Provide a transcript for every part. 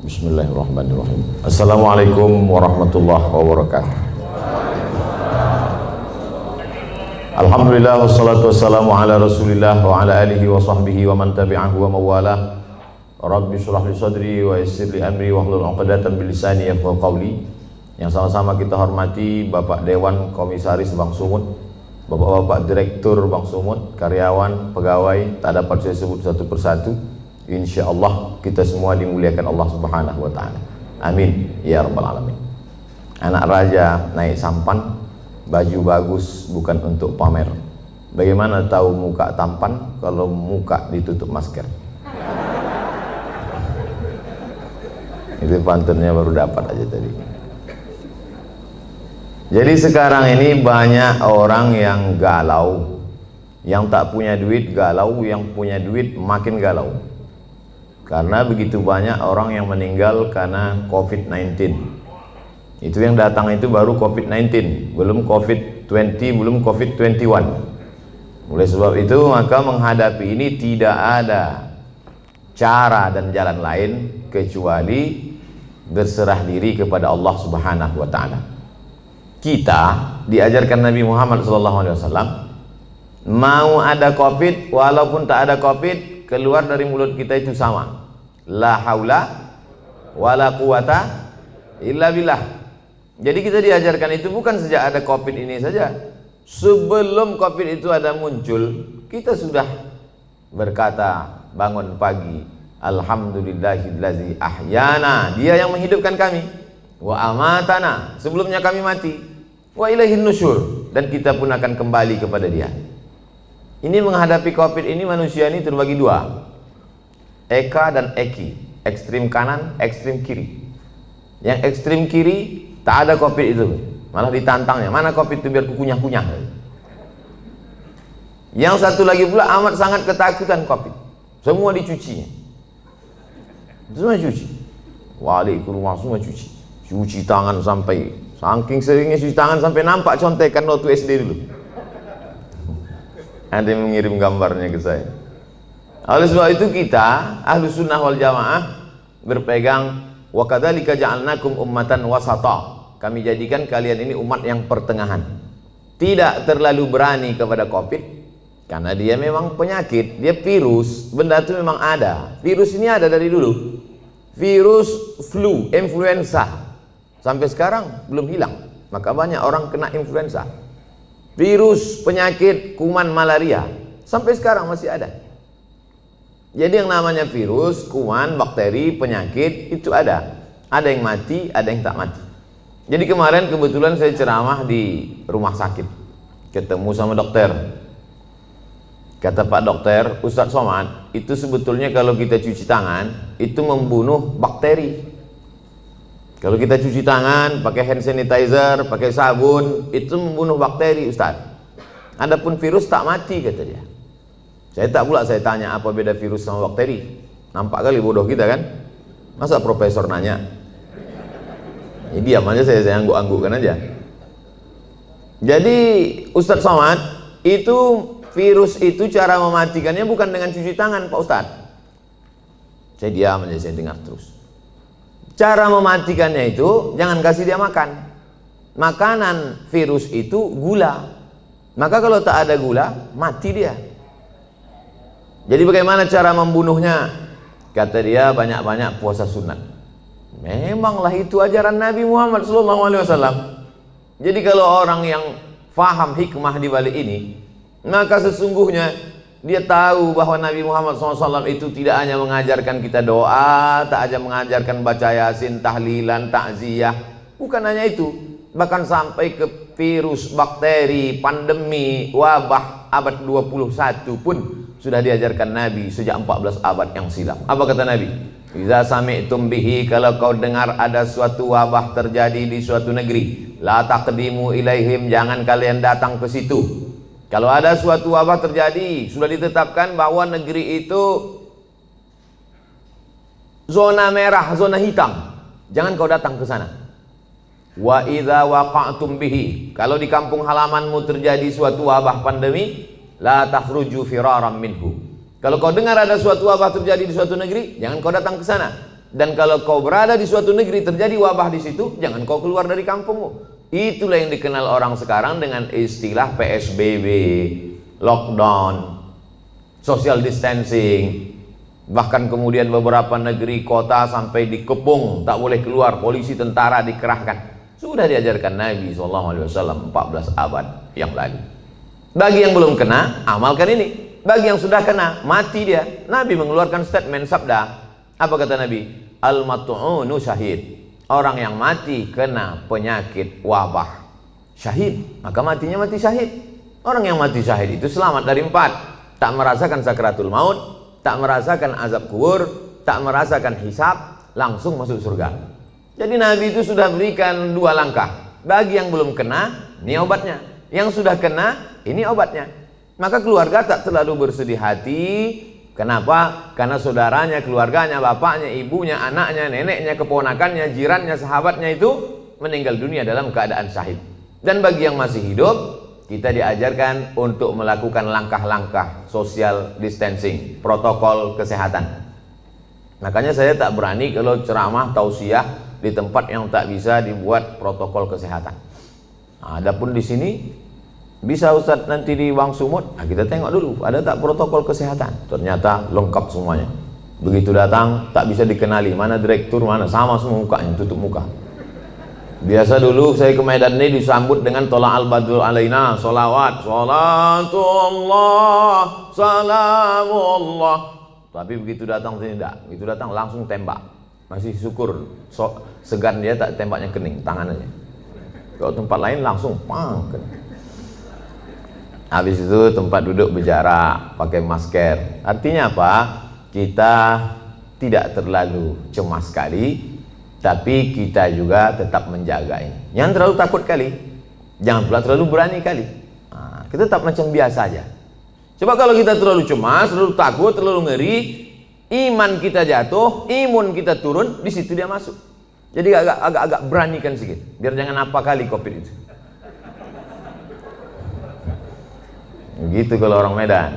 Bismillahirrahmanirrahim. Assalamualaikum warahmatullahi wabarakatuh. Alhamdulillah wassalatu wassalamu ala Rasulillah wa ala alihi wa sahbihi wa man tabi'ahu wa mawalah. Rabbi shrah li sadri wa yassir li amri wahlul 'uqdatam min lisani yafqahu qawli. Yang sama-sama kita hormati Bapak Dewan Komisaris Bank Sumut, Bapak-bapak Direktur Bank Sumut, karyawan, pegawai, tak dapat saya sebut satu persatu. InsyaAllah kita semua dimuliakan Allah Subhanahu wa ta'ala. Amin ya rabbal alamin. Anak raja naik sampan, baju bagus bukan untuk pamer. Bagaimana tahu muka tampan kalau muka ditutup masker? Itu pantunnya baru dapat aja tadi. Jadi sekarang ini banyak orang yang galau, yang tak punya duit galau, yang punya duit makin galau. Karena begitu banyak orang yang meninggal karena COVID-19. Itu yang datang itu baru COVID-19, belum COVID-20, belum COVID-21. Oleh sebab itu maka menghadapi ini tidak ada cara dan jalan lain kecuali berserah diri kepada Allah Subhanahu wa ta'ala. Kita diajarkan Nabi Muhammad SAW, mau ada COVID walaupun tak ada COVID, keluar dari mulut kita itu sama, la haula wala quwata illa billah. Jadi kita diajarkan itu bukan sejak ada COVID ini saja. Sebelum COVID itu ada muncul, kita sudah berkata bangun pagi, alhamdulillahillazi ahyana, dia yang menghidupkan kami, wa amatana, sebelumnya kami mati, wa ilaihin nusyur, dan kita pun akan kembali kepada dia. Ini menghadapi COVID ini manusia ini terbagi dua, Eka dan Eki, ekstrim kanan, ekstrim kiri. Yang ekstrim kiri tak ada COVID itu, malah ditantangnya, mana COVID itu biar kukunyah-kunyah. Yang satu lagi pula amat sangat ketakutan COVID, semua dicucinya, semua cuci, wali ke rumah semua cuci tangan, sampai saking seringnya cuci tangan sampai nampak contekan waktu SD dulu. Ada yang mengirim gambarnya ke saya. Oleh sebab itu kita Ahlus Sunnah wal Jamaah berpegang wa kadzalika ja'alnakum ummatan wasata. Kami jadikan kalian ini umat yang pertengahan. Tidak terlalu berani kepada COVID karena dia memang penyakit, dia virus, benda itu memang ada. Virus ini ada dari dulu. Virus flu, influenza, sampai sekarang belum hilang. Maka banyak orang kena influenza. Virus penyakit kuman malaria sampai sekarang masih ada. Jadi yang namanya virus, kuman, bakteri, penyakit itu ada. Ada yang mati, ada yang tak mati. Jadi kemarin kebetulan saya ceramah di rumah sakit, ketemu sama dokter. Kata Pak Dokter, Ustadz Somad, itu sebetulnya kalau kita cuci tangan itu membunuh bakteri. Kalau kita cuci tangan, pakai hand sanitizer, pakai sabun, itu membunuh bakteri, Ustaz. Adapun virus tak mati, kata dia. Saya tak pula saya tanya apa beda virus sama bakteri. Nampak kali bodoh kita kan? Masa profesor nanya? Ya diam aja, saya angguk-anggukkan aja. Jadi Ustadz Somad, itu virus itu cara mematikannya bukan dengan cuci tangan, Pak Ustadz. Saya diam aja, saya dengar terus. Cara mematikannya itu jangan kasih dia makan. Makanan virus itu gula. Maka kalau tak ada gula, mati dia. Jadi bagaimana cara membunuhnya? Kata dia, banyak-banyak puasa sunat. Memanglah itu ajaran Nabi Muhammad SAW. Jadi kalau orang yang faham hikmah di balik ini, maka sesungguhnya dia tahu bahwa Nabi Muhammad SAW itu tidak hanya mengajarkan kita doa, tak hanya mengajarkan baca yasin, tahlilan, takziah. Bukan hanya itu, bahkan sampai ke virus, bakteri, pandemi, wabah abad 21 pun sudah diajarkan Nabi sejak 14 abad yang silam. Apa kata Nabi? Iza sami'tum bihi, kalau kau dengar ada suatu wabah terjadi di suatu negeri, la taqdimu ilaihim, jangan kalian datang ke situ. Kalau ada suatu wabah terjadi, sudah ditetapkan bahwa negeri itu zona merah, zona hitam, jangan kau datang ke sana. Wa idza waqa'tum bihi, kalau di kampung halamanmu terjadi suatu wabah pandemi, la takhruju firaram minhu. Kalau kau dengar ada suatu wabah terjadi di suatu negeri, jangan kau datang ke sana. Dan kalau kau berada di suatu negeri terjadi wabah di situ, jangan kau keluar dari kampungmu. Itulah yang dikenal orang sekarang dengan istilah PSBB, lockdown, social distancing. Bahkan kemudian beberapa negeri kota sampai dikepung, tak boleh keluar, polisi tentara dikerahkan. Sudah diajarkan Nabi SAW 14 abad yang lalu. Bagi yang belum kena, amalkan ini. Bagi yang sudah kena, mati dia. Nabi mengeluarkan statement sabda. Apa kata Nabi? Al-mat'unu syahid. Orang yang mati kena penyakit wabah, syahid, maka matinya mati syahid. Orang yang mati syahid itu selamat dari 4. Tak merasakan sakratul maut, tak merasakan azab kubur, tak merasakan hisab, langsung masuk surga. Jadi Nabi itu sudah berikan 2 langkah. Bagi yang belum kena, ini obatnya. Yang sudah kena, ini obatnya. Maka keluarga tak terlalu bersedih hati. Kenapa? Karena saudaranya, keluarganya, bapaknya, ibunya, anaknya, neneknya, keponakannya, jirannya, sahabatnya itu meninggal dunia dalam keadaan syahid. Dan bagi yang masih hidup, kita diajarkan untuk melakukan langkah-langkah social distancing, protokol kesehatan. Makanya saya tak berani kalau ceramah tausiah di tempat yang tak bisa dibuat protokol kesehatan. Nah, adapun di sini bisa Ustadz nanti di Wang Sumut, nah kita tengok dulu ada tak protokol kesehatan. Ternyata lengkap semuanya. Begitu datang tak bisa dikenali mana direktur, mana, sama semua mukanya, tutup muka. Biasa dulu saya ke Medan ini disambut dengan tola'al badru alaina, solawat, salatullah, salamullah. Tapi begitu datang sini tidak, begitu datang langsung tembak. Masih syukur segan dia tak tembaknya kening tangannya. Kalau tempat lain langsung pang. Habis itu tempat duduk berjarak, pakai masker. Artinya apa? Kita tidak terlalu cemas sekali, tapi kita juga tetap menjaga ini. Jangan terlalu takut kali, jangan pula terlalu berani kali. Nah, kita tetap macam biasa aja. Coba kalau kita terlalu cemas, terlalu takut, terlalu ngeri, iman kita jatuh, imun kita turun, di situ dia masuk. Jadi agak beranikan sedikit, biar jangan apa kali COVID itu. Begitu kalau orang Medan.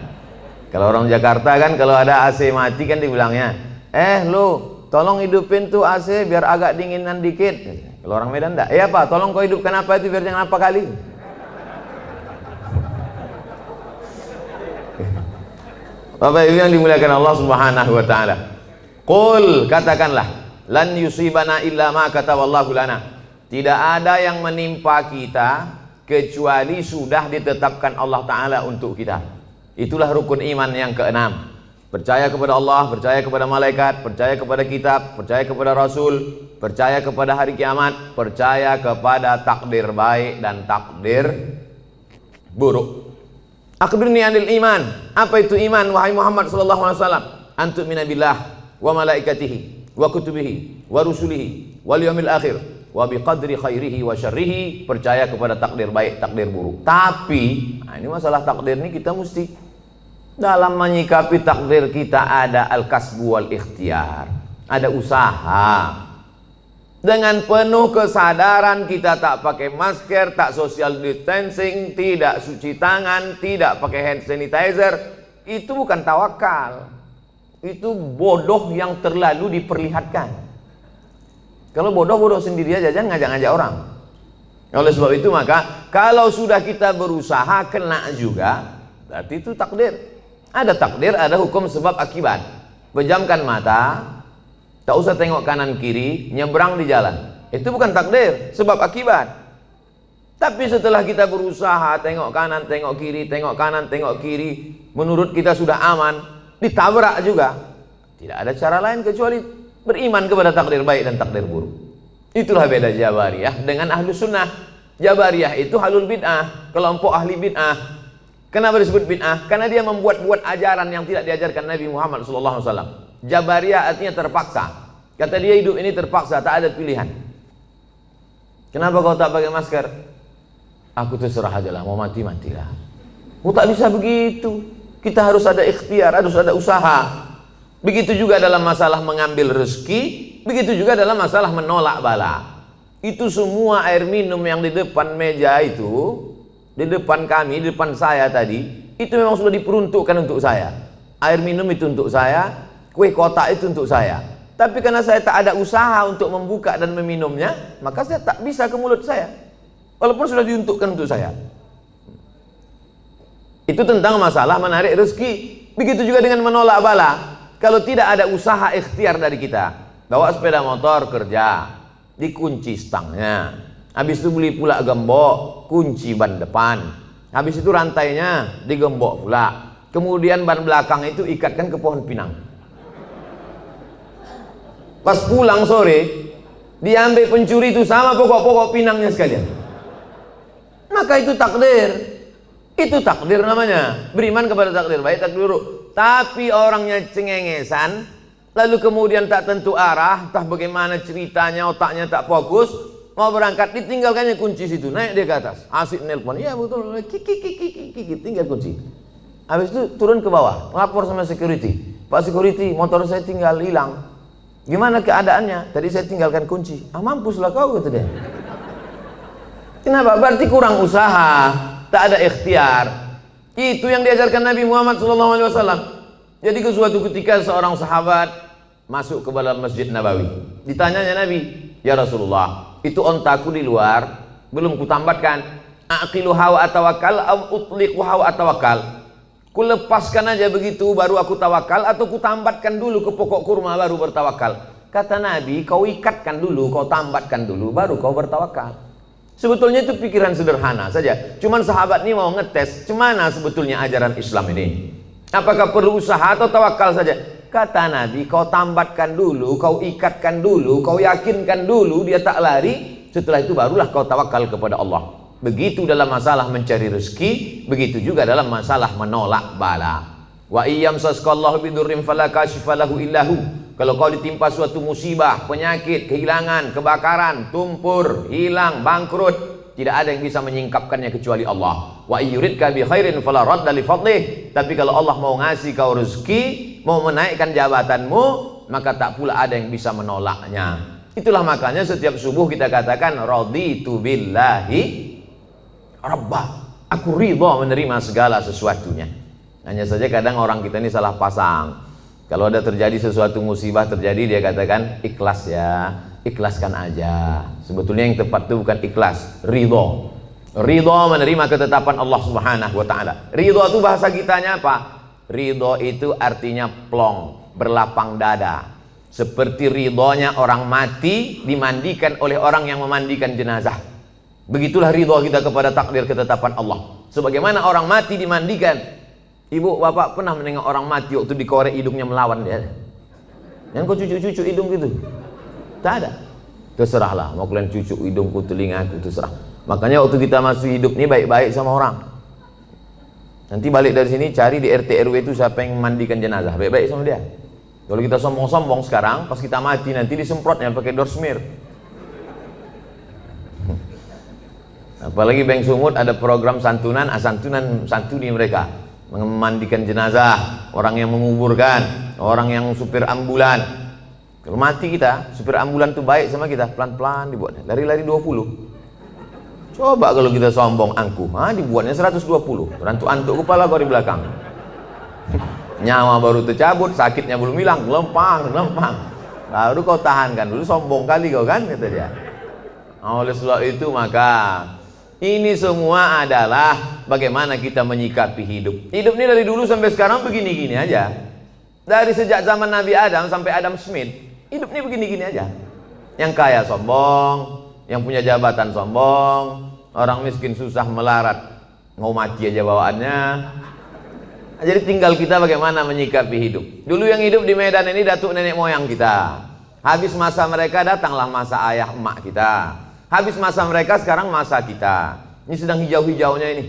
Kalau orang Jakarta kan kalau ada AC mati kan dibilangnya, lu tolong hidupin tuh AC biar agak dinginan dikit. Kalau orang Medan enggak, apa tolong kau hidupkan apa itu biar jangan apa kali. Bapak Ibu yang dimuliakan Allah Subhanahu wa taala. Qul, katakanlah, lan yusibana illa ma kataballahu lana. Tidak ada yang menimpa kita kecuali sudah ditetapkan Allah Ta'ala untuk kita. Itulah rukun iman yang ke-6. Percaya kepada Allah, percaya kepada malaikat, percaya kepada kitab, percaya kepada Rasul, percaya kepada hari kiamat, percaya kepada takdir baik dan takdir buruk. Akhbirni anil iman. Apa itu iman, wahai Muhammad sallallahu alaihi wasallam? Antu'mina billah wa malaikatihi wa kutubihi wa rusulihi wal yawmil akhir wa biqadri khairihi wa syarrihi, percaya kepada takdir baik, takdir buruk. Tapi ini masalah takdir ini kita mesti dalam menyikapi takdir kita ada al-kasbu wal ikhtiar, ada usaha. Dengan penuh kesadaran kita tak pakai masker, tak social distancing, tidak cuci tangan, tidak pakai hand sanitizer, itu bukan tawakal. Itu bodoh yang terlalu diperlihatkan. Kalau bodoh sendiri aja, jangan ngajak-ngajak orang. Oleh sebab itu maka kalau sudah kita berusaha kena juga, berarti itu takdir. Ada takdir, ada hukum sebab akibat. Pejamkan mata, tak usah tengok kanan kiri, nyebrang di jalan. Itu bukan takdir, sebab akibat. Tapi setelah kita berusaha tengok kanan, tengok kiri, tengok kanan, tengok kiri, menurut kita sudah aman, ditabrak juga. Tidak ada cara lain kecuali beriman kepada takdir baik dan takdir buruk. Itulah beda Jabariyah dengan ahlu sunnah. Jabariyah itu halul bid'ah, kelompok ahli bid'ah. Kenapa disebut bid'ah? Karena dia membuat-buat ajaran yang tidak diajarkan Nabi Muhammad SAW. Jabariyah artinya terpaksa. Kata dia hidup ini terpaksa, tak ada pilihan. Kenapa kau tak pakai masker? Aku terserah aja lah, mau mati matilah. Oh, tak bisa begitu. Kita harus ada ikhtiar, harus ada usaha. Begitu juga dalam masalah mengambil rezeki, begitu juga dalam masalah menolak bala. Itu semua air minum yang di depan meja itu, di depan kami, di depan saya tadi, itu memang sudah diperuntukkan untuk saya. Air minum itu untuk saya, kue kotak itu untuk saya. Tapi karena saya tak ada usaha untuk membuka dan meminumnya, maka saya tak bisa ke mulut saya. Walaupun sudah diuntukkan untuk saya. Itu tentang masalah menarik rezeki. Begitu juga dengan menolak bala. Kalau tidak ada usaha ikhtiar dari kita, bawa sepeda motor kerja, dikunci stangnya. Habis itu beli pula gembok, kunci ban depan. Habis itu rantainya digembok pula. Kemudian ban belakang itu ikatkan ke pohon pinang. Pas pulang sore, diambil pencuri itu sama pokok-pokok pinangnya sekalian. Maka itu takdir. Itu takdir namanya. Beriman kepada takdir baik, takdir buruk. Tapi orangnya cengengesan, lalu kemudian tak tentu arah, entah bagaimana ceritanya, otaknya tak fokus, mau berangkat, ditinggalkannya kunci situ, naik dia ke atas, asik nelpon, iya betul, kiki, tinggal kunci. Habis itu turun ke bawah, lapor sama security, Pak security, motor saya tinggal hilang. Gimana keadaannya? Tadi saya tinggalkan kunci. Ah, mampuslah kau, kata dia. Kenapa? Berarti kurang usaha, tak ada ikhtiar. Itu yang diajarkan Nabi Muhammad SAW. Jadi ke suatu ketika seorang sahabat masuk ke dalam Masjid Nabawi. Ditanyanya Nabi, ya Rasulullah, itu ontaku di luar, belum kutambatkan. Aqiluha wa atawakal, utliquha wa atawakal. Ku lepaskan aja begitu baru aku tawakal, atau ku tambatkan dulu ke pokok kurma baru bertawakal. Kata Nabi, kau ikatkan dulu, kau tambatkan dulu baru kau bertawakal. Sebetulnya itu pikiran sederhana saja. Cuman sahabat ini mau ngetes cemana sebetulnya ajaran Islam ini. Apakah perlu usaha atau tawakal saja? Kata Nabi, kau tambatkan dulu, kau ikatkan dulu, kau yakinkan dulu dia tak lari. Setelah itu barulah kau tawakal kepada Allah. Begitu dalam masalah mencari rezeki, begitu juga dalam masalah menolak bala. Wa iyyam sasqallahu bidurrim fala kashifa lahu illahu. Kalau kau ditimpa suatu musibah, penyakit, kehilangan, kebakaran, tumpur, hilang, bangkrut, tidak ada yang bisa menyingkapkannya kecuali Allah. Wa yuridka bi khairin fala radda li fadlih. Tapi kalau Allah mau ngasih kau rezeki, mau menaikkan jabatanmu, maka tak pula ada yang bisa menolaknya. Itulah makanya setiap subuh kita katakan raditu billahi Rabbah, aku ridha menerima segala sesuatunya. Hanya saja kadang orang kita ini salah pasang. Kalau ada terjadi sesuatu musibah terjadi, dia katakan ikhlas ya, ikhlaskan aja. Sebetulnya yang tepat itu bukan ikhlas, ridha. Ridha menerima ketetapan Allah Subhanahu wa taala. Ridha itu bahasa kitanya apa? Ridha itu artinya plong, berlapang dada. Seperti ridhonya orang mati dimandikan oleh orang yang memandikan jenazah. Begitulah ridha kita kepada takdir ketetapan Allah. Sebagaimana orang mati dimandikan. Ibu bapak pernah menengok orang mati waktu dikorek hidungnya melawan dia? Yang kau cucuk-cucuk hidung gitu? Tak ada. Terserahlah, mau kalian cucuk hidungku, telingaku, terserah. Makanya waktu kita masih hidup ini baik-baik sama orang. Nanti balik dari sini cari di RT RW itu siapa yang memandikan jenazah, baik-baik sama dia. Kalau kita sombong-sombong sekarang, pas kita mati nanti disemprotnya pakai dorsmir. Apalagi Bank Sumut ada program santunan, santuni mereka memandikan jenazah, orang yang menguburkan, orang yang supir ambulan. Kalau mati kita, supir ambulan tuh baik sama kita, pelan-pelan dibuatnya, lari-lari 20. Coba kalau kita sombong angkuh, dibuatnya 120, rantuk-antuk kepala kau di belakang. Nyawa baru tercabut, sakitnya belum hilang, lempang. Baru kau tahankan dulu, sombong kali kau kan, kata dia. Oleh sebab itu maka ini semua adalah bagaimana kita menyikapi hidup. Hidup ini dari dulu sampai sekarang begini-gini aja. Dari sejak zaman Nabi Adam sampai Adam Smith, hidup ini begini-gini aja. Yang kaya sombong, yang punya jabatan sombong, orang miskin susah melarat, mau mati aja bawaannya. Jadi tinggal kita bagaimana menyikapi hidup. Dulu yang hidup di Medan ini datuk nenek moyang kita. Habis masa mereka datanglah masa ayah emak kita. Habis masa mereka sekarang masa kita. Ini sedang hijau-hijaunya ini.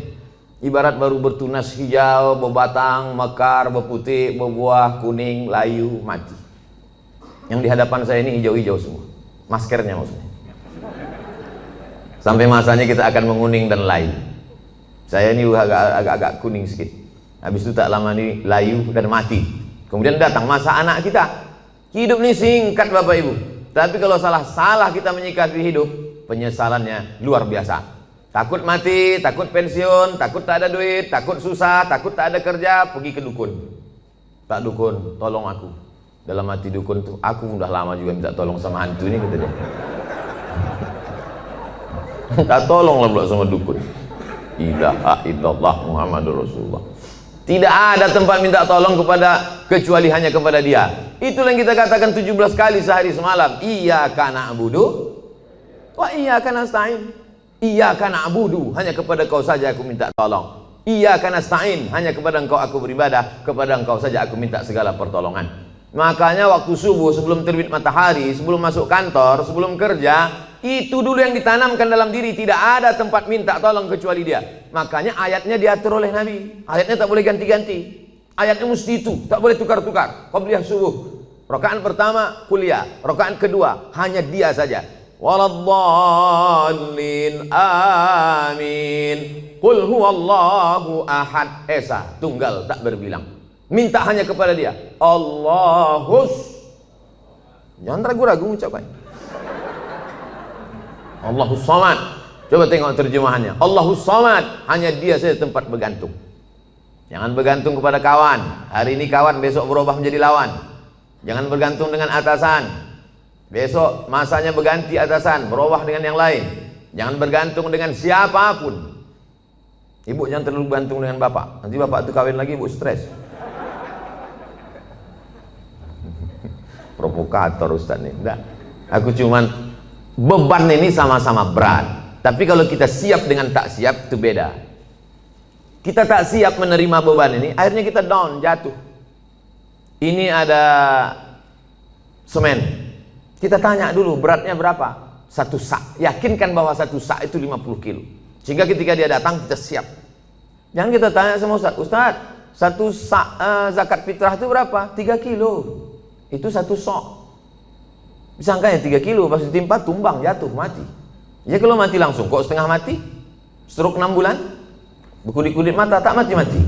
Ibarat baru bertunas hijau, berbatang, mekar, berputih, berbuah, kuning, layu, mati. Yang di hadapan saya ini hijau-hijau semua. Maskernya maksudnya. Sampai masanya kita akan menguning dan layu. Saya ini agak kuning sedikit. Habis itu tak lama ini layu dan mati. Kemudian datang masa anak kita. Hidup ini singkat Bapak Ibu. Tapi kalau salah kita menyikapi hidup, penyesalannya luar biasa. Takut mati, takut pensiun, takut tak ada duit, takut susah, takut tak ada kerja, pergi ke dukun. Pak dukun, tolong aku. Dalam hati dukun tuh, aku udah lama juga minta tolong sama hantu ini, kata dia. Minta tolong lah pula sama dukun. Ilaha illallah Muhammadur Rasulullah. Tidak ada tempat minta tolong kecuali hanya kepada dia. Itulah yang kita katakan 17 kali sehari semalam. Iyyaka na'budu wa iyyaka nasta'in. Iyyaka na'budu, hanya kepada Kau saja aku minta tolong. Iyyaka nasta'in, hanya kepada Engkau aku beribadah, kepada Engkau saja aku minta segala pertolongan. Makanya waktu subuh, sebelum terbit matahari, sebelum masuk kantor, sebelum kerja, itu dulu yang ditanamkan dalam diri. Tidak ada tempat minta tolong kecuali dia. Makanya ayatnya diatur oleh Nabi. Ayatnya tak boleh ganti-ganti. Ayatnya mesti itu, tak boleh tukar-tukar. Qabliyah subuh, rakaat pertama kuliah, rakaat kedua hanya dia saja. Waladdallin amin. Qul huwallahu ahad, esa, tunggal tak berbilang. Minta hanya kepada dia. Allahus, jangan ragu-ragu ucapan. Allahus samad. Coba tengok terjemahannya. Allahus samad, hanya dia saja tempat bergantung. Jangan bergantung kepada kawan. Hari ini kawan, besok berubah menjadi lawan. Jangan bergantung dengan atasan. Besok masanya berganti atasan, berubah dengan yang lain. Jangan bergantung dengan siapapun. Ibu jangan terlalu bergantung dengan bapak. Nanti bapak itu kawin lagi, ibu stres. Provokator Ustaz nih. Enggak. Aku cuman, beban ini sama-sama berat. Tapi kalau kita siap dengan tak siap, itu beda. Kita tak siap menerima beban ini, akhirnya kita down, jatuh. Ini ada semen. Kita tanya dulu beratnya berapa? 1 sak. Yakinkan bahwa 1 sak itu 50 kilo. Sehingga ketika dia datang kita siap. Jangan kita tanya sama Ustaz, Ustaz, 1 sak zakat fitrah itu berapa? 3 kilo. Itu 1 sok. Disangkanya 3 kilo, pas ditimpa tumbang, jatuh, mati. Ya kalau mati langsung, kok setengah mati? Stroke 6 bulan? Berkulit-kulit mata, tak mati-mati.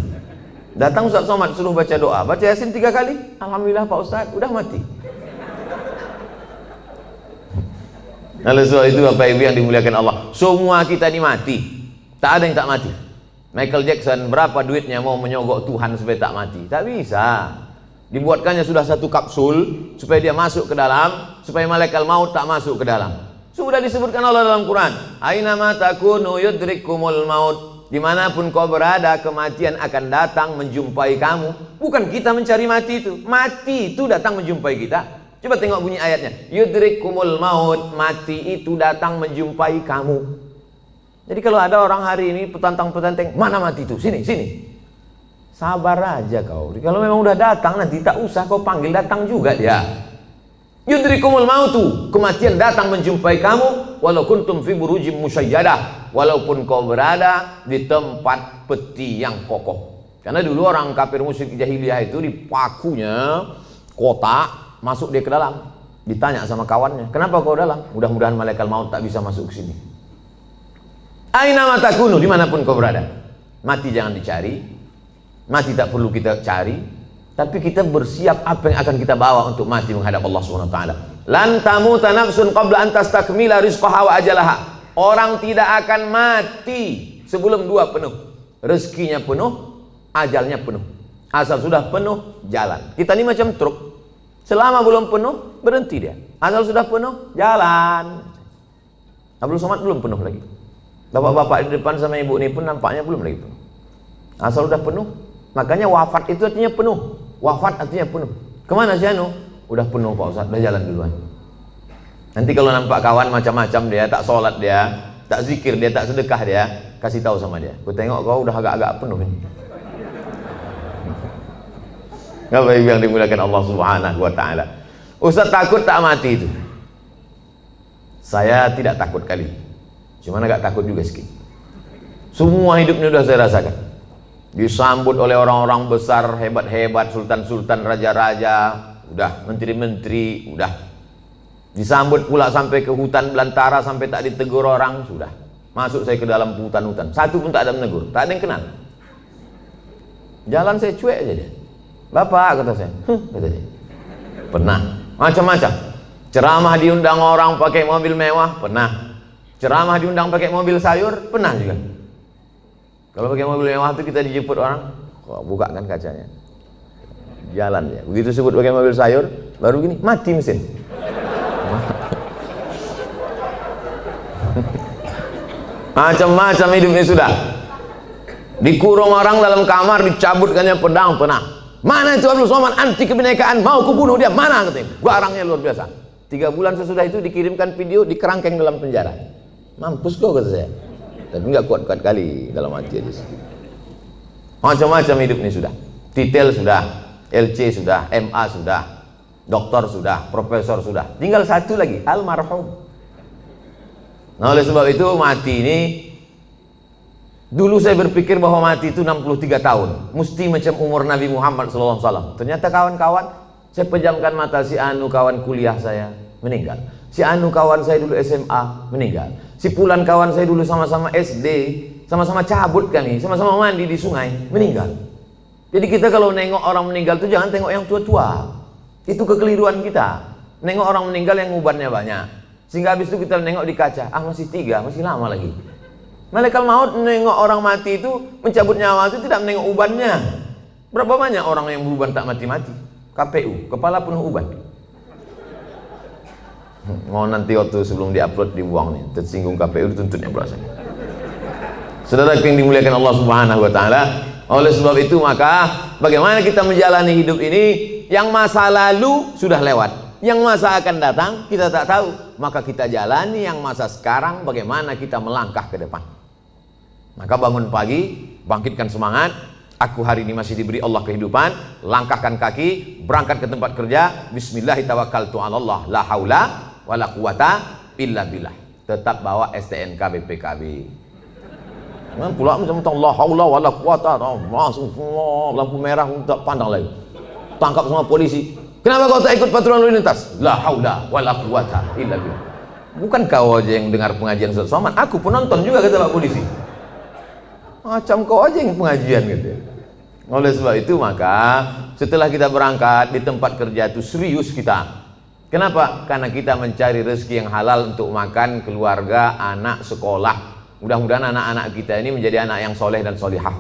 Datang Ustaz Somad suruh baca doa, baca Yasin 3 kali. Alhamdulillah Pak Ustaz, udah mati. Oleh sebab itu Bapak Ibu yang dimuliakan Allah, semua kita ini mati. Tak ada yang tak mati. Michael Jackson berapa duitnya mau menyogok Tuhan supaya tak mati? Tak bisa. Dibuatkannya sudah 1 kapsul supaya dia masuk ke dalam, supaya malaikat maut tak masuk ke dalam. Sudah disebutkan Allah dalam Quran. Aina ma takunu yudrikumul maut. Dimanapun kau berada, kematian akan datang menjumpai kamu. Bukan kita mencari mati itu. Mati itu datang menjumpai kita. Coba tengok bunyi ayatnya. Yudrikumul maut, mati itu datang menjumpai kamu. Jadi kalau ada orang hari ini petantang-petantang, mana mati itu? Sini, sini. Sabar aja kau. Kalau memang udah datang, nanti tak usah kau panggil, datang juga dia. Yudrikumul mautu, kematian datang menjumpai kamu, walau kuntum fi burujim musyayyadah, walaupun kau berada di tempat peti yang kokoh. Karena dulu orang kafir musyrik jahiliyah itu dipakunya kotak, masuk dia ke dalam, ditanya sama kawannya, kenapa kau dalam? Mudah-mudahan malaikat maut tak bisa masuk ke sini. Aina ma takunu, dimanapun kau berada. Mati jangan dicari, mati tak perlu kita cari, tapi kita bersiap apa yang akan kita bawa untuk mati menghadap Allah Subhanahu wa taala. Lan tamuta nafsun qabla an tastakmila rizqaha wa ajalaha. Orang tidak akan mati sebelum 2 penuh. Rezekinya penuh, ajalnya penuh. Asal sudah penuh, jalan. Kita ini macam truk. Selama belum penuh, berhenti dia. Asal sudah penuh, jalan. Abdul Somad belum penuh lagi. Bapak-bapak di depan sama ibu ini pun nampaknya belum lagi penuh. Asal sudah penuh. Makanya wafat itu artinya penuh. Wafat artinya penuh. Kemana sih anu? Udah penuh Pak Ustaz, udah jalan duluan. Nanti kalau nampak kawan macam-macam dia, tak sholat dia, tak zikir dia, tak sedekah dia, kasih tahu sama dia. Ku tengok kau udah agak-agak penuh ini. Bapak Ibu yang dimuliakan Allah Subhanahu wa taala. Ustaz takut tak mati itu? Saya tidak takut kali. Cuma agak takut juga sedikit. Semua hidupnya sudah saya rasakan. Disambut oleh orang-orang besar, hebat-hebat, sultan-sultan, raja-raja, udah menteri-menteri, udah. Disambut pula sampai ke hutan belantara, sampai tak ditegur orang, sudah. Masuk saya ke dalam hutan-hutan, satu pun tak ada menegur, tak ada yang kenal. Jalan saya cuek aja dia. Bapak, kata saya, kata dia. Pernah, macam-macam. Ceramah diundang orang pakai mobil mewah, pernah. Ceramah diundang pakai mobil sayur, pernah juga. Kalau pakai mobil mewah itu kita dijemput orang, buka kan kacanya. Jalan ya. Begitu sebut pakai mobil sayur, baru gini mati mesin. Macam-macam hidupnya sudah. Dikurung orang dalam kamar, dicabutkannya pedang panah. Mana itu Abdul Somad, anti kebinekaan, mau kubunuh dia, mana katanya. Garangnya luar biasa. 3 bulan sesudah itu dikirimkan video, dikerangkeng dalam penjara. Mampus kau kata saya. Tapi nggak kuat-kuat kali dalam hati aja. Macam-macam hidup ini sudah. Titel sudah, LC sudah, MA sudah, doktor sudah, profesor sudah. Tinggal satu lagi, almarhum. Nah, oleh sebab itu mati ini, dulu saya berpikir bahwa mati itu 63 tahun, mesti macam umur Nabi Muhammad SAW. Ternyata kawan-kawan, saya pejamkan mata, si Anu kawan kuliah saya meninggal, si Anu kawan saya dulu SMA meninggal, si Pulan kawan saya dulu sama-sama SD, sama-sama cabut kami, sama-sama mandi di sungai, meninggal. Jadi kita kalau nengok orang meninggal itu jangan tengok yang tua-tua. Itu kekeliruan kita. Nengok orang meninggal yang ubannya banyak, sehingga habis itu kita nengok di kaca, masih 3, masih lama lagi. Malaikat maut menengok orang mati itu, mencabut nyawa itu tidak menengok ubannya. Berapa banyak orang yang beruban tak mati-mati? KPU, kepala penuh uban. Mau nanti waktu sebelum diupload dibuang nih, tersinggung KPU dituntutnya berasa. Saudara yang dimuliakan Allah Subhanahu wa taala, oleh sebab itu maka bagaimana kita menjalani hidup ini, yang masa lalu sudah lewat, yang masa akan datang kita tak tahu, maka kita jalani yang masa sekarang, bagaimana kita melangkah ke depan. Maka bangun pagi, bangkitkan semangat. Aku hari ini masih diberi Allah kehidupan, langkahkan kaki, berangkat ke tempat kerja. Bismillahirrahmanirrahim, la haula wala quwata illa billah. Tetap bawa STNK BPKB. Pula macam la haula wala quwata, langsung lampu merah tak pandang lagi. Tangkap semua polisi. Kenapa kau tak ikut patroli lalu lintas? La haula wala quwata illa billah. Bukan kau aja yang dengar pengajian Ustaz Somad, aku penonton juga, kata Pak Polisi. Macam kau aja yang pengajian gitu. Oleh sebab itu maka setelah kita berangkat di tempat kerja itu serius kita. Kenapa? Karena kita mencari rezeki yang halal untuk makan, keluarga, anak, sekolah. Mudah-mudahan anak-anak kita ini menjadi anak yang soleh dan solihah.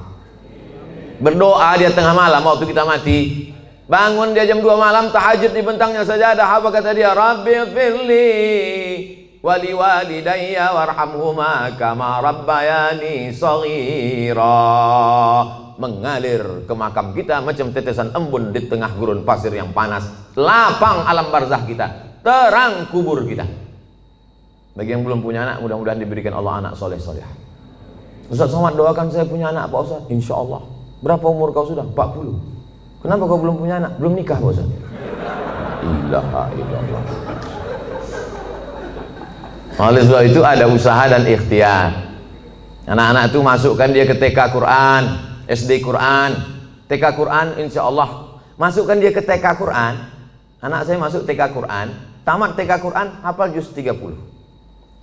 Berdoa dia tengah malam waktu kita mati. Bangun dia jam 2 malam, tahajud di bentangnya sajadah. Apa kata dia? Rabbi firli wali walidayya warhamhuma kama rabbayani shaghira. Mengalir ke makam kita macam tetesan embun di tengah gurun pasir yang panas. Lapang alam barzah kita, terang kubur kita. Bagi yang belum punya anak, mudah-mudahan diberikan Allah anak soleh soleh. Ustaz Somad doakan saya punya anak Pak Ustaz. Insya Allah. Berapa umur kau sudah? 40. Kenapa kau belum punya anak? Belum nikah Pak Ustaz. Ilaha illallah. Oleh sebab itu ada usaha dan ikhtiar. Anak-anak itu masukkan dia ke TK Quran, SD Quran, TK Quran, insya Allah. Masukkan dia ke TK Quran. Anak saya masuk TK Quran, tamat TK Quran, hafal juz 30.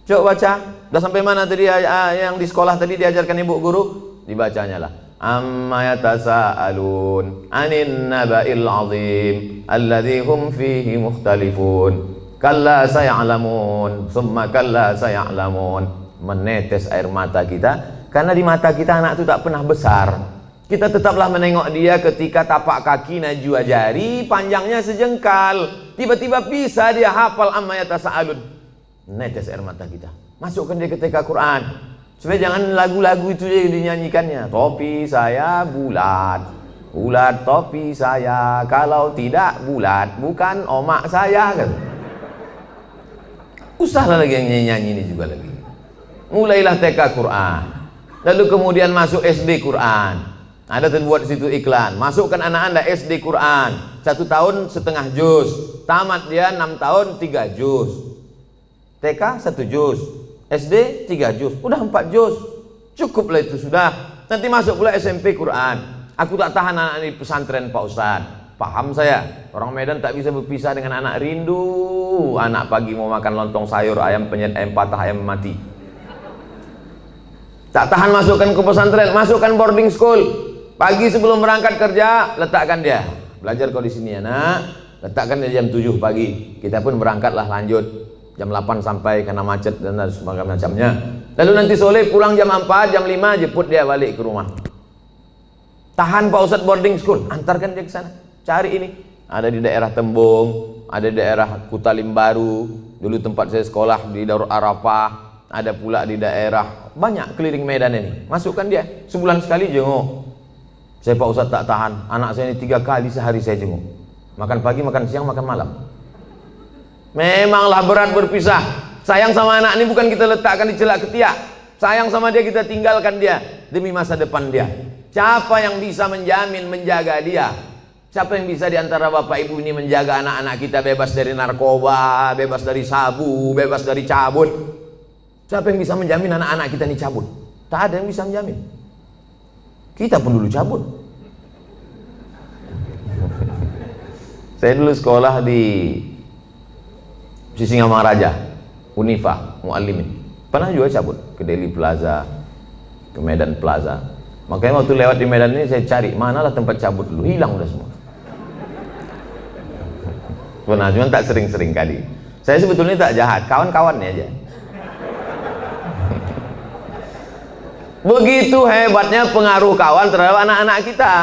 Coba baca, udah sampai mana tadi yang di sekolah tadi diajarkan ibu guru? Dibacanya lah. Amma yatasaalun anin naba'il azim alladzi hum fihi mukhtalifun. Kalla saya'lamun, summa kalla saya'lamun. Menetes air mata kita, karena di mata kita anak itu tak pernah besar. Kita tetaplah menengok dia ketika tapak kaki najwa jari panjangnya sejengkal. Tiba-tiba bisa dia hafal amma yatasaalun. Netes air mata kita. Masukkan dia ke TK Quran. Supaya jangan lagu-lagu itu dia dinyanyikannya. Topi saya bulat, bulat topi saya. Kalau tidak bulat, bukan omak saya kan. Usahlah lagi yang nyanyi ini juga lagi. Mulailah TK Quran, lalu kemudian masuk SD Quran. Ada terbuat di situ iklan. Masukkan anak anda SD Quran, 1 tahun setengah juz, tamat dia 6 tahun 3 juz. TK 1 juz, SD 3 juz, udah 4 juz. Cukuplah itu sudah. Nanti masuk pula SMP Quran. Aku tak tahan anak di pesantren Pak Ustaz. Paham saya, orang Medan tak bisa berpisah dengan anak rindu. Anak pagi mau makan lontong sayur, ayam penyet, ayam patah, ayam mati. Tak tahan masukkan ke pesantren, masukkan boarding school. Pagi sebelum berangkat kerja, letakkan dia. Belajar kau di sini ya nak. Letakkan dia jam 7 pagi. Kita pun berangkatlah lanjut. Jam 8 sampai karena macet dan sebagainya macamnya. Lalu nanti sore pulang jam 4, jam 5 jemput dia balik ke rumah. Tahan Pak Ustadz boarding school, antarkan dia ke sana. cari ini. Ada di daerah Tembung, ada di daerah Kutalimbaru, dulu tempat saya sekolah di Darul Arafah, ada pula di daerah, banyak keliling Medan ini. Masukkan dia, sebulan sekali jenguk. Saya Pak Ustadz tak tahan, anak saya ini 3 kali sehari saya jenguk. Makan pagi, makan siang, makan malam. Memanglah berat berpisah. Sayang sama anak ini bukan kita letakkan di celak ketiak. Sayang sama dia, kita tinggalkan dia demi masa depan dia. Siapa yang bisa menjamin, menjaga dia? Siapa yang bisa diantara bapak ibu ini menjaga anak-anak kita bebas dari narkoba, bebas dari sabu, bebas dari cabut? Siapa yang bisa menjamin anak-anak kita ini cabut? Tak ada yang bisa menjamin. Kita pun dulu cabut. Saya dulu sekolah di Sisingamangaraja, Unifa, Muallimin. Pernah juga cabut ke Deli Plaza, ke Medan Plaza. Makanya waktu lewat di Medan ini saya cari manalah tempat cabut dulu, hilang udah semua. Pernah, cuma tak sering-sering kali. Saya sebetulnya tak jahat, kawan-kawannya aja. Begitu hebatnya pengaruh kawan terhadap anak-anak kita.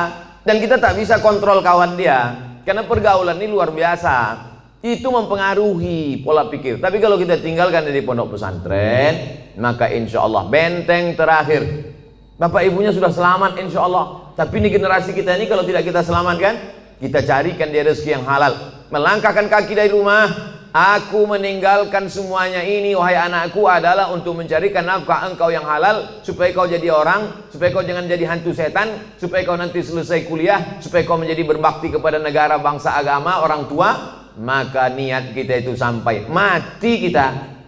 Dan kita tak bisa kontrol kawan dia, karena pergaulan ini luar biasa. Itu mempengaruhi pola pikir. Tapi kalau kita tinggalkan di pondok pesantren, maka insya Allah benteng terakhir. Bapak ibunya sudah selamat insya Allah. Tapi ini generasi kita ini kalau tidak kita selamatkan, kita carikan dia rezeki yang halal. Melangkahkan kaki dari rumah, aku meninggalkan semuanya ini wahai anakku adalah untuk mencarikan nafkah engkau yang halal, supaya kau jadi orang, supaya kau jangan jadi hantu setan, supaya kau nanti selesai kuliah, supaya kau menjadi berbakti kepada negara, bangsa, agama, orang tua. Maka niat kita itu sampai mati kita.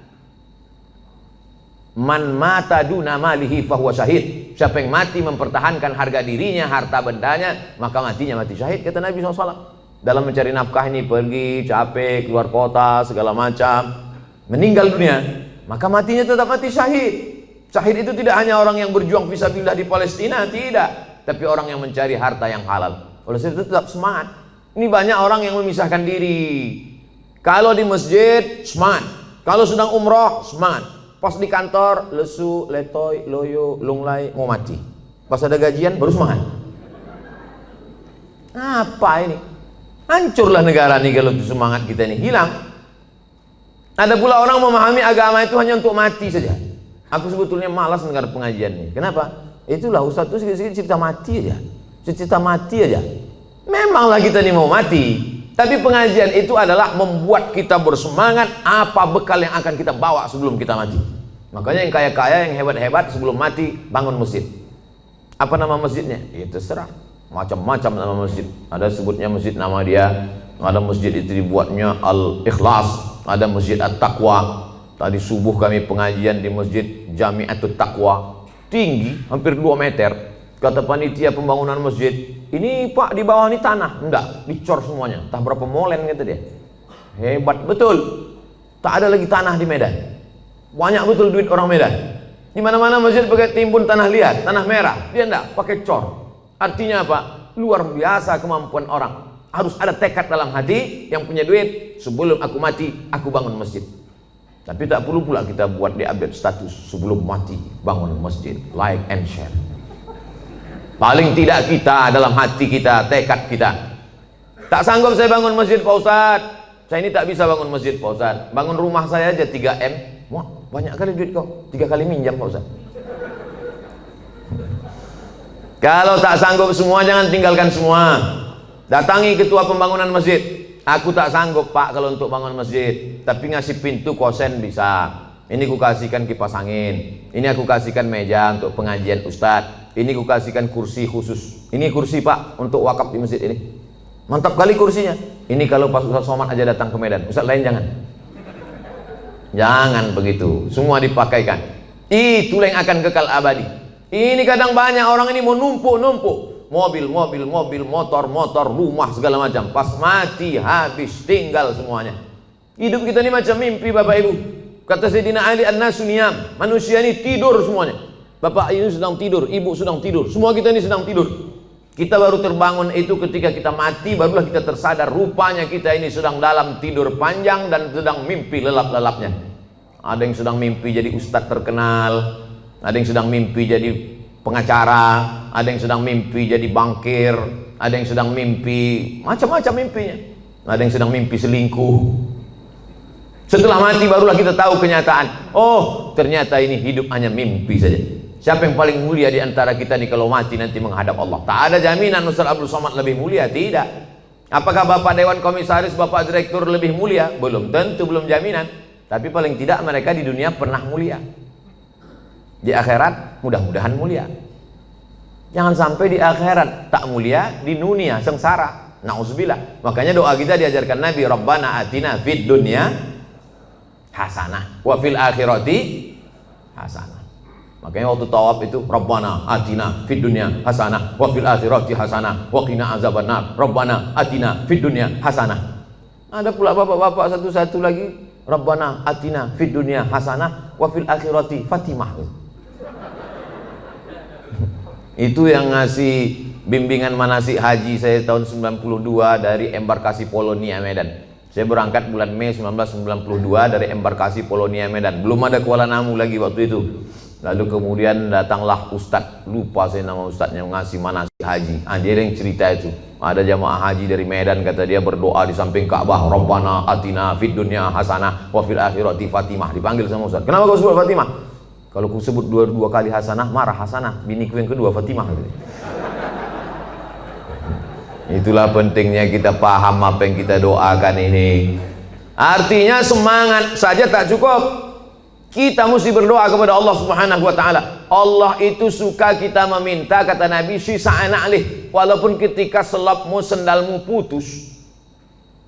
Man mata duna malihi fahuwa syahid. Siapa yang mati mempertahankan harga dirinya, harta bendanya, maka matinya mati syahid, kata Nabi SAW. Dalam mencari nafkah ini pergi, capek, keluar kota, segala macam, meninggal dunia, maka matinya tetap mati syahid. Syahid itu tidak hanya orang yang berjuang fisabilillah di Palestina, tidak, tapi orang yang mencari harta yang halal. Oleh sebab itu tetap semangat. Ini banyak orang yang memisahkan diri. Kalau di masjid, semangat. Kalau sedang umroh, semangat. Pas di kantor, lesu, letoy, loyo, lunglai, mau mati. Pas ada gajian, baru semangat. Apa ini? Hancurlah negara ini kalau semangat kita ini hilang. Ada pula orang memahami agama itu hanya untuk mati saja. Aku sebetulnya malas dengar pengajian ini. Kenapa? Itulah Ustaz itu sedikit cerita mati aja. Cerita mati aja. Memanglah kita ini mau mati, tapi pengajian itu adalah membuat kita bersemangat apa bekal yang akan kita bawa sebelum kita mati. Makanya yang kaya-kaya, yang hebat-hebat sebelum mati bangun masjid. Apa nama masjidnya? Ya terserah. Macam-macam nama masjid. Ada sebutnya masjid nama dia, ada masjid itu dibuatnya Al-Ikhlas, ada masjid At-Taqwa. Tadi subuh kami pengajian di masjid Jami'atut Taqwa, tinggi hampir 2 meter. Kata panitia pembangunan masjid, ini Pak di bawah ini tanah. Enggak, dicor semuanya. Entah berapa molen kata dia. Hebat betul. Tak ada lagi tanah di Medan. Banyak betul duit orang Medan. Di mana-mana masjid pakai timbun tanah liat, tanah merah. Dia enggak, pakai cor. Artinya apa? Luar biasa kemampuan orang. Harus ada tekad dalam hati yang punya duit. Sebelum aku mati, aku bangun masjid. Tapi tak perlu pula kita buat di update status. Sebelum mati, bangun masjid. Like and share. Paling tidak kita dalam hati kita, tekad kita. Tak sanggup saya bangun masjid Pak Ustadz. Saya ini tak bisa bangun masjid Pak Ustadz. Bangun rumah saya aja 3M. Wah, banyak kali duit kau. 3 kali minjam Pak Ustadz. Kalau tak sanggup semua, jangan tinggalkan semua. Datangi ketua pembangunan masjid. Aku tak sanggup Pak kalau untuk bangun masjid, tapi ngasih pintu kosen bisa. Ini ku kasihkan kipas angin. Ini aku kasihkan meja untuk pengajian Ustadz. Ini ku kasihkan kursi khusus. Ini kursi Pak untuk wakaf di masjid ini. Mantap kali kursinya. Ini kalau pas Ustadz Somad aja datang ke Medan. Ustadz lain jangan. Jangan begitu. Semua dipakaikan. Itulah yang akan kekal abadi. Ini kadang banyak orang ini mau numpuk-numpuk. Mobil, motor, rumah segala macam. Pas mati habis, tinggal semuanya. Hidup kita ini macam mimpi Bapak Ibu. Kata Sayyidina Ali an-nasu niyam. Manusia ini tidur semuanya. Bapak ini sedang tidur, ibu sedang tidur. Semua kita ini sedang tidur. Kita baru terbangun itu ketika kita mati, barulah kita tersadar rupanya kita ini sedang dalam tidur panjang dan sedang mimpi lelap-lelapnya. Ada yang sedang mimpi jadi ustadz terkenal. Ada yang sedang mimpi jadi pengacara, ada yang sedang mimpi jadi bankir, ada yang sedang mimpi macam-macam mimpinya, ada yang sedang mimpi selingkuh. Setelah mati barulah kita tahu kenyataan. Oh, ternyata ini hidup hanya mimpi saja. Siapa yang paling mulia di antara kita nih kalau mati nanti menghadap Allah? Tak ada jaminan Ustaz Abdul Somad lebih mulia, tidak. Apakah Bapak Dewan Komisaris, Bapak Direktur lebih mulia? Belum tentu, belum jaminan. Tapi paling tidak mereka di dunia pernah mulia. Di akhirat mudah-mudahan mulia. Jangan sampai di akhirat tak mulia, di dunia sengsara. Nauzubillah. Makanya doa kita diajarkan Nabi, Rabbana atina fid dunya hasanah wa fil akhirati hasanah. Makanya waktu tawaf itu Rabbana atina fid dunya hasanah wa fil akhirati hasanah wa qina azabannar. Rabbana atina fid dunya hasanah. Ada pula bapak-bapak satu-satu lagi, Rabbana atina fid dunya hasanah wa fil akhirati Fatimah. Itu yang ngasih bimbingan manasik haji saya tahun 92 dari embarkasi Polonia Medan. Saya berangkat bulan Mei 1992 dari embarkasi Polonia Medan. Belum ada Kuala Namu lagi waktu itu. Lalu kemudian datanglah Ustadz, lupa saya nama Ustadznya, ngasih manasik haji. Dia yang cerita itu. Ada jamaah haji dari Medan, kata dia berdoa di samping Ka'bah, Rabbana atina fid dunya hasanah wa fil akhirati Fatimah. Dipanggil sama Ustadz. Kenapa kau sebut Fatimah? Kalau aku sebut dua kali hasanah, marah Hasanah. Biniku yang kedua Fatimah. Itulah pentingnya kita paham apa yang kita doakan ini. Artinya semangat saja tak cukup. Kita mesti berdoa kepada Allah Subhanahu wa taala. Allah itu suka kita meminta, kata Nabi, sisa'ana alih. Walaupun ketika selapmu, sendalmu putus.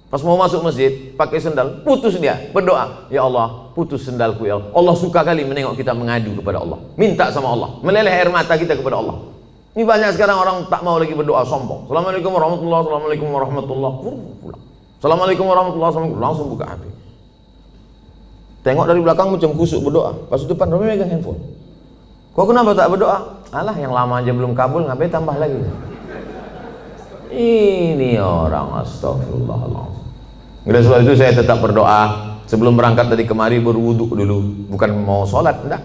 Pas mau masuk masjid, pakai sendal, putus dia, berdoa, ya Allah, putus sendalku ya Allah. Allah suka kali menengok kita mengadu kepada Allah. Minta sama Allah, meleleh air mata kita kepada Allah. Ini banyak sekarang orang tak mau lagi berdoa, sombong. Assalamualaikum warahmatullahi wabarakatuh. Assalamualaikum warahmatullahi wabarakatuh. Assalamualaikum warahmatullahi wabarakatuh. Langsung buka HP. Tengok dari belakang macam kusuk berdoa. Pas depan Romi megang handphone. Kok kenapa tak berdoa? Alah, yang lama aja belum kabul, ngapain tambah lagi? Ini orang, astagfirullahaladzim. Oleh sebab itu saya tetap berdoa. Sebelum berangkat dari kemari berwuduk dulu. Bukan mau sholat, enggak.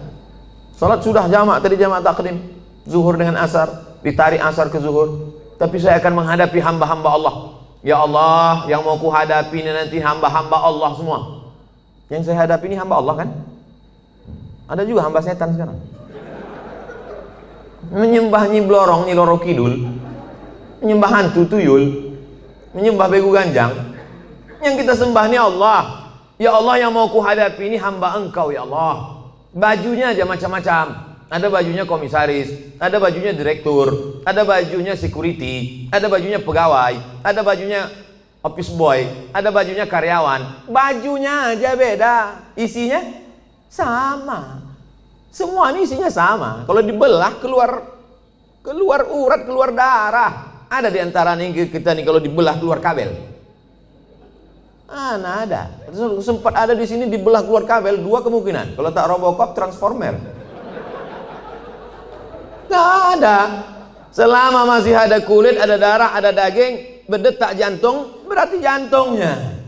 Sholat sudah jamak, tadi jamak takdim. Zuhur dengan asar, ditarik asar ke zuhur. Tapi saya akan menghadapi hamba-hamba Allah. Ya Allah, yang mau ku hadapi ini nanti hamba-hamba Allah semua. Yang saya hadapi ini hamba Allah kan? Ada juga hamba setan sekarang. Menyembah Nyi Blorong, Nyi Loro Kidul, menyembah hantu tuyul, menyembah begu ganjang. Yang kita sembah ini Allah. Ya Allah, yang mau ku hadapi ini hamba Engkau ya Allah. Bajunya aja macam-macam. Ada bajunya komisaris, ada bajunya direktur, ada bajunya security, ada bajunya pegawai, ada bajunya office boy, ada bajunya karyawan. Bajunya aja beda, isinya sama. Semua ini isinya sama. Kalau dibelah keluar urat, keluar darah. Ada di antara nih kita nih kalau dibelah keluar kabel. Nah ada. Sempat ada di sini dibelah keluar kabel, dua kemungkinan. Kalau tak Robocop, Transformer. Nggak ada. Selama masih ada kulit, ada darah, ada daging, berdetak jantung, berarti jantungnya.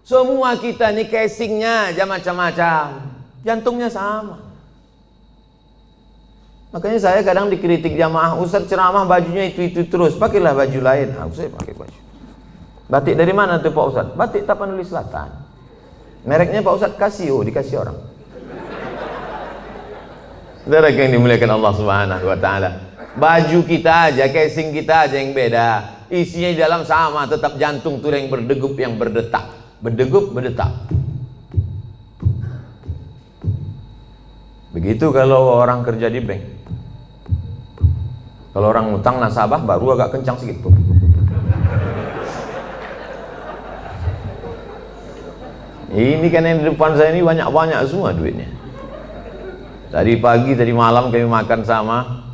Semua kita nih casingnya aja macam-macam, jantungnya sama. Makanya saya kadang dikritik jamaah, Ustaz ceramah bajunya itu terus, pakailah baju lain. Saya pakai baju. Batik dari mana tuh Pak Ustaz? Batik Tapanuli Selatan. Mereknya Pak Ustaz Casio, dikasih orang. Saudara yang dimuliakan Allah Subhanahu wa taala. Baju kita aja, casing kita aja yang beda. Isinya di dalam sama, tetap jantung tuh yang berdegup, yang berdetak. Berdegup, berdetak. Begitu kalau orang kerja di bank. Kalau orang utang nasabah baru agak kencang sedikit. Ini kan yang di depan saya ini banyak-banyak semua duitnya. Tadi pagi, tadi malam kami makan sama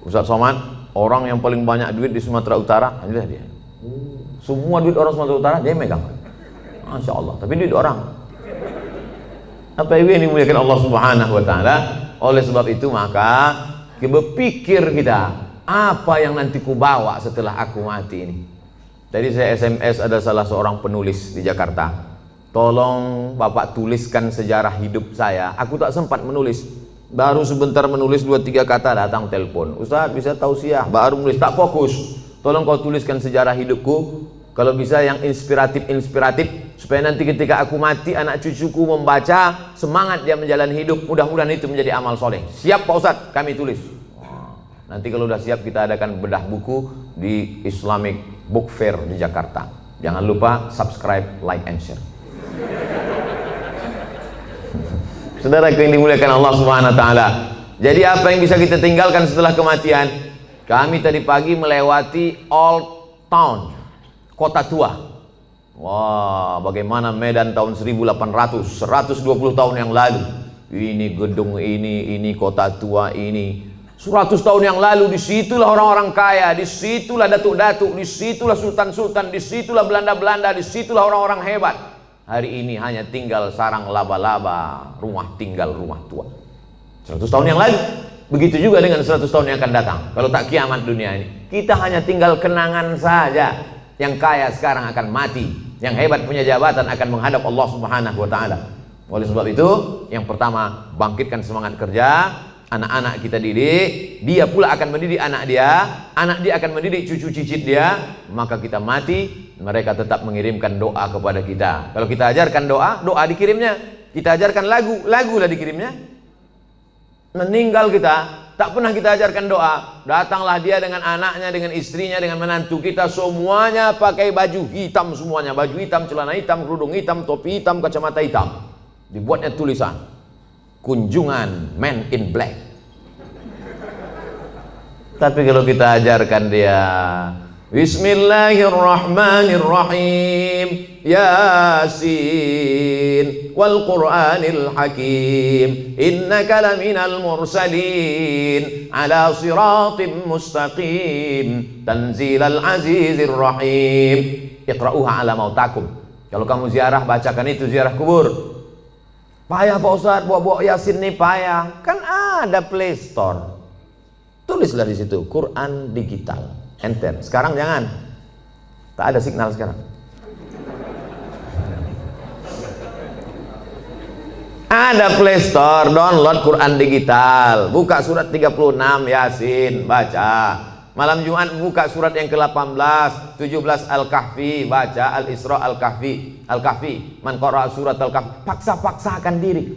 Ustaz Somad, orang yang paling banyak duit di Sumatera Utara, adalah dia. Semua duit orang Sumatera Utara dia megang. Masya Allah, tapi duit orang. Apa yang dimuliakan Allah Subhanahu wa taala? Oleh sebab itu maka berpikir kita, apa yang nanti ku bawa setelah aku mati ini. Tadi saya SMS ada salah seorang penulis di Jakarta. Tolong Bapak tuliskan sejarah hidup saya. Aku tak sempat menulis. Baru sebentar menulis 2-3 kata datang telepon. Ustaz bisa tausiah, baru menulis tak fokus. Tolong kau tuliskan sejarah hidupku. Kalau bisa yang inspiratif supaya nanti ketika aku mati anak cucuku membaca semangat dia menjalani hidup. Mudah-mudahan itu menjadi amal soleh. Siap Pak Ustaz, kami tulis. Nanti kalau udah siap kita adakan bedah buku di Islamic Book Fair di Jakarta. Jangan lupa subscribe, like, and share. Saudara yang dimuliakan Allah Subhanahu wa taala. Jadi apa yang bisa kita tinggalkan setelah kematian? Kami tadi pagi melewati Old Town, kota tua. Wah, bagaimana Medan tahun 1800, 120 tahun yang lalu. Ini gedung ini kota tua ini. 100 tahun yang lalu disitulah orang-orang kaya, disitulah datuk-datuk, disitulah sultan-sultan, disitulah Belanda-Belanda, disitulah orang-orang hebat. Hari ini hanya tinggal sarang laba-laba, rumah tinggal, rumah tua. 100 tahun yang lalu. Begitu juga dengan 100 tahun yang akan datang. Kalau tak kiamat dunia ini, kita hanya tinggal kenangan saja. Yang kaya sekarang akan mati, yang hebat punya jabatan akan menghadap Allah Subhanahu wa taala. Oleh sebab itu, yang pertama, bangkitkan semangat kerja. Anak-anak kita didik, dia pula akan mendidik anak dia akan mendidik cucu cicit dia, maka kita mati, mereka tetap mengirimkan doa kepada kita. Kalau kita ajarkan doa dikirimnya. Kita ajarkan lagu lah dikirimnya. Meninggal kita, tak pernah kita ajarkan doa. Datanglah dia dengan anaknya, dengan istrinya, dengan menantu kita, semuanya pakai baju hitam semuanya. Baju hitam, celana hitam, kerudung hitam, topi hitam, kacamata hitam. Dibuatnya tulisan, kunjungan Man in Black. Tapi kalau kita ajarkan dia Bismillahirrahmanirrahim, Yasin wal Qur'anil Hakim, innaka laminal mursalin ala siratim mustaqim, tanzilal azizir rahim, iqra'uha ala mautakum. Kalau kamu ziarah, bacakan itu, ziarah kubur. Payah Pak Ustadz, bawa Yasin nih payah. Kan ada Play Store. Tulislah di situ, Quran digital. Enter. Sekarang jangan. Tak ada signal sekarang. Ada Play Store, download Quran digital. Buka surat 36 Yasin, baca. Malam Jumat buka surat yang ke-18, 17 Al-Kahfi, baca Al-Isra Al-Kahfi. Al-Kahfi, man qara'a surat Al-Kahfi. Paksa-paksakan diri.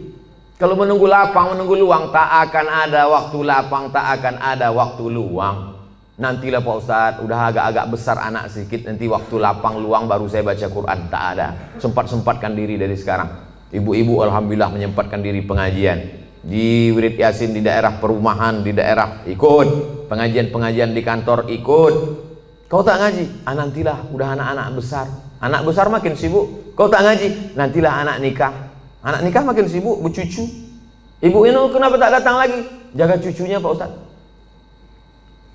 Kalau menunggu lapang, menunggu luang, tak akan ada waktu lapang, tak akan ada waktu luang. Nantilah Pak Ustadz, udah agak-agak besar anak sedikit, nanti waktu lapang luang baru saya baca Quran. Tak ada. Sempat-sempatkan diri dari sekarang. Ibu-ibu alhamdulillah menyempatkan diri pengajian. Di wirid Yasin di daerah perumahan, di daerah ikut, pengajian-pengajian di kantor ikut. Kau tak ngaji? Nantilah udah anak-anak besar. Anak besar makin sibuk. Kau tak ngaji? Nantilah anak nikah. Anak nikah makin sibuk bercucu. Ibu ini kenapa tak datang lagi? Jaga cucunya Pak Ustaz.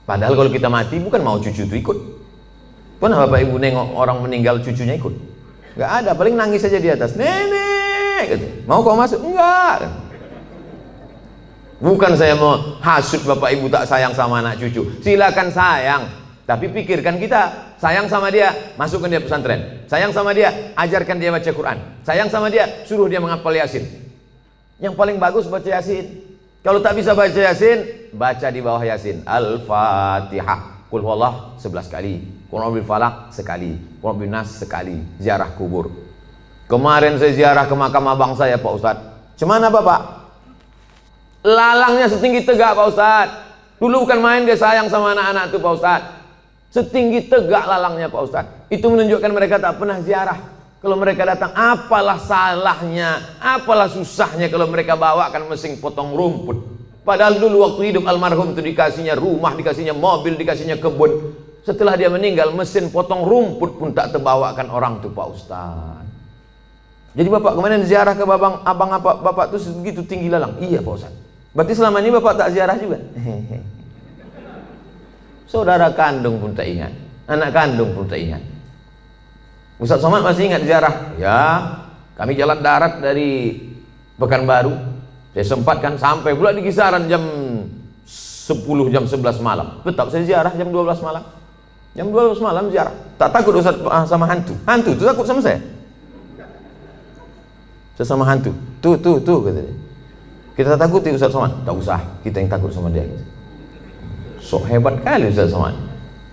Padahal kalau kita mati bukan mau cucu itu ikut. Pernah Bapak Ibu nengok orang meninggal cucunya ikut? Gak ada, paling nangis saja di atas. Nenek, gitu. Mau kau masuk? Enggak. Bukan saya mau hasut Bapak Ibu tak sayang sama anak cucu. Silakan sayang, tapi pikirkan kita. Sayang sama dia, masukkan dia pesantren. Sayang sama dia, ajarkan dia baca Quran. Sayang sama dia, suruh dia menghafal Yasin. Yang paling bagus baca Yasin. Kalau tak bisa baca Yasin, baca di bawah Yasin Al-Fatihah. Qul huwallah 11 kali, Qul a'udzu falaq sekali, Qul a'udzu nas sekali. Ziarah kubur. Kemarin saya ziarah ke makam abang saya Pak Ustadz. Cemana Bapak? Lalangnya setinggi tegak Pak Ustadz. Dulu bukan main dia sayang sama anak-anak itu Pak Ustadz. Setinggi tegak lalangnya Pak Ustadz. Itu menunjukkan mereka tak pernah ziarah. Kalau mereka datang, apalah salahnya, apalah susahnya kalau mereka bawakan mesin potong rumput. Padahal dulu waktu hidup almarhum itu dikasihnya rumah, dikasihnya mobil, dikasihnya kebun. Setelah dia meninggal, mesin potong rumput pun tak terbawakan orang itu Pak Ustadz. Jadi Bapak kemarin ziarah ke abang apa Bapak itu segitu tinggi lalang? Iya Pak Ustadz. Berarti selama ini Bapak tak ziarah juga? Saudara kandung pun tak ingat, anak kandung pun tak ingat. Ustaz Somad masih ingat ziarah? Ya, kami jalan darat dari Pekanbaru. Saya sempatkan sampai pula di kisaran jam 10, jam 11 malam. Tetap saya ziarah jam 12 malam. Jam 12 malam ziarah. Tak takut Ustaz sama hantu. Hantu itu takut sama saya. Saya sama hantu. Tuh kata dia. Kita takuti Ustaz Somad? Tak usah, kita yang takut sama dia. Sok hebat kali Ustaz Somad.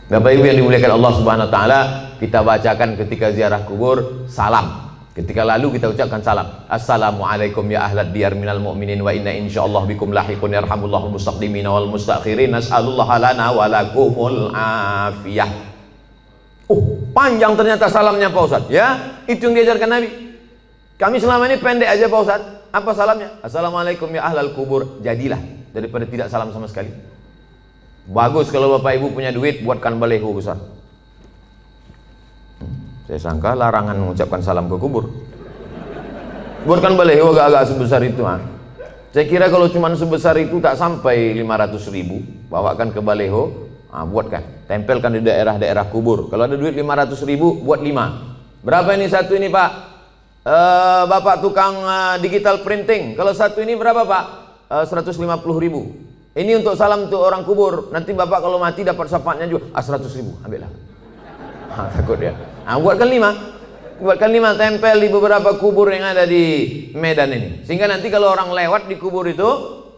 Bapak Ibu yang dimuliakan Allah Subhanahu wa taala, kita bacakan ketika ziarah kubur salam. Ketika lalu kita ucapkan salam. Assalamualaikum ya ahlad diyar minal mu'minin wa inna insyaallah bikum lahiqun yarhamullahul mustaqdimin wal mustakhirin nas'alullaha lana wa lakumul afiyah. Panjang ternyata salamnya Pak Ustaz. Ya, itu yang diajarkan Nabi. Kami selama ini pendek aja Pak Ustaz. Apa salamnya? Assalamualaikum ya ahlal kubur. Jadilah daripada tidak salam sama sekali. Bagus kalau Bapak Ibu punya duit, buatkan baleho besar. Saya sangka larangan mengucapkan salam ke kubur. Buatkan baleho agak-agak sebesar itu. Saya kira kalau cuma sebesar itu tak sampai 500.000, bawakan ke baleho, buatkan, tempelkan di daerah-daerah kubur. Kalau ada duit 500.000, buat 5. Berapa ini satu ini Pak? Bapak tukang digital printing. Kalau satu ini berapa Pak? 150.000. Ini untuk salam untuk orang kubur. Nanti Bapak kalau mati dapat syafaatnya juga. 100.000, ambillah. Takut ya. Buatkan 5. Buatkan 5, tempel di beberapa kubur yang ada di Medan ini. Sehingga nanti kalau orang lewat di kubur itu,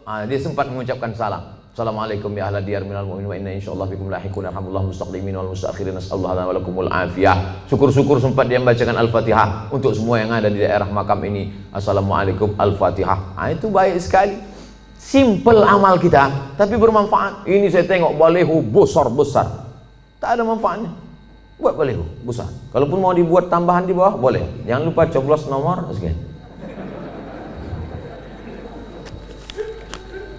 dia sempat mengucapkan salam. Assalamualaikum ya ahlad diyar minal mu'minin wa inna insyaallah bikum lahiqun yarhamullahu mustaqdimin wal mustakhirin nas'alullaha lana wa lakumul afiyah. Syukur-syukur sempat dia membacakan Al-Fatihah untuk semua yang ada di daerah makam ini. Assalamualaikum Al-Fatihah. Itu baik sekali. Simple amal kita, tapi bermanfaat. Ini saya tengok baleho besar-besar. Tak ada manfaatnya. Buat baleho besar. Kalaupun mau dibuat tambahan di bawah, boleh. Jangan lupa coblos nomor sekian.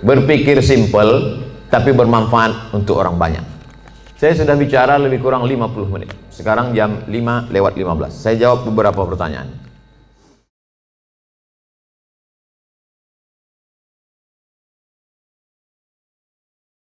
Berpikir simple tapi bermanfaat untuk orang banyak. Saya sudah bicara lebih kurang 50 menit. Sekarang jam 5:15. Saya jawab beberapa pertanyaan.